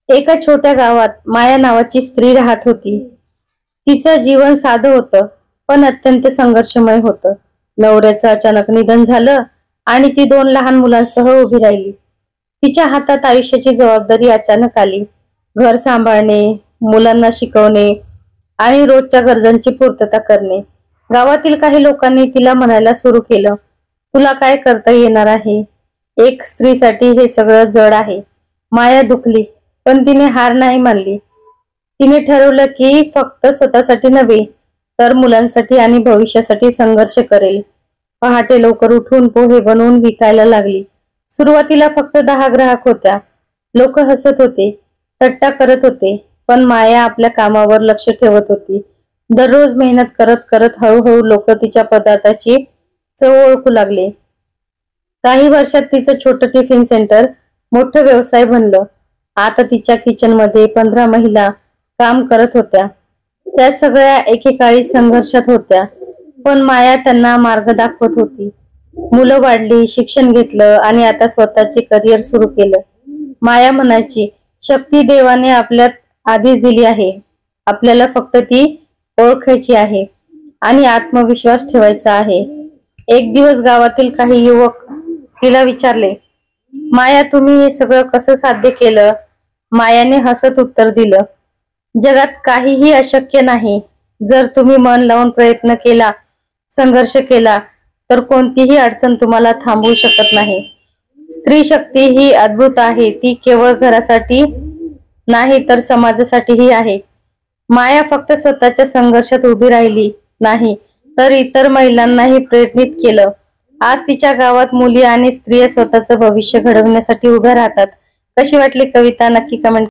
एका छोट्या गावात माया नावाची स्त्री राहत होती. तिचं जीवन साधं होतं, पण अत्यंत संघर्षमय होतं. नवऱ्याचं अचानक निधन झालं आणि ती दोन लहान मुलांसह उभी राहिली. तिच्या हातात आयुष्याची जबाबदारी अचानक आली. घर सांभाळणे, मुलांना शिकवणे आणि रोजच्या गरजांची पूर्तता करणे. गावातील काही लोकांनी तिला म्हणायला सुरू केलं, तुला काय करता येणार आहे? एक स्त्रीसाठी हे सगळं जड आहे. माया दुखली, पण तिने हार नाही मानली. तिने ठरवलं की फक्त स्वतःसाठी नव्हे, तर मुलांसाठी आणि भविष्यासाठी संघर्ष करेल. पहाटे लवकर उठून पोहे बनवून विकायला लागली. सुरुवातीला फक्त 10 ग्राहक होत्या. लोक हसत होते, थट्टा करत होते, पण माया आपल्या कामावर लक्ष ठेवत होती. दररोज मेहनत करत करत हळूहळू लोक तिच्या पदार्थाची चव ओळखू लागले. काही वर्षात तिचं छोटं टिफिन सेंटर मोठं व्यवसाय बनलं. आता तिच्या किचन मध्ये 15 महिला काम करत होत्या. त्या सगळ्या एकेकाळी संघर्षात होत्या, पण माया त्यांना मार्ग दाखवत होती. मुलं वाढली, शिक्षण घेतलं आणि आता स्वतःचे करिअर सुरू केलं. माया म्हणायची, शक्ती देवाने आपल्यात आधीच दिली आहे, आपल्याला फक्त ती ओळखायची आहे आणि आत्मविश्वास ठेवायचा आहे. एक दिवस गावातील काही युवक तिला विचारले, माया तुम्ही हे सगळं कसं साध्य केलं? मायाने हसत उत्तर दिलं, जगात काहीही अशक्य नाही. जर तुम्ही मन लावून प्रयत्न केला, संघर्ष केला, तर कोणतीही अडचण तुम्हाला थांबवू शकत नाही. स्त्री शक्ती ही अद्भुत आहे. ती केवळ घरासाठी नाही तर समाजासाठीही आहे. माया फक्त स्वतःच्या संघर्षात उभी राहिली नाही, तर इतर महिलांनाही प्रेरित केलं. आज तिच्या गावात मुली आणि स्त्रिया स्वतःचं भविष्य घडवण्यासाठी उभ्या राहतात. कशी वाटली कविता नक्की कमेंट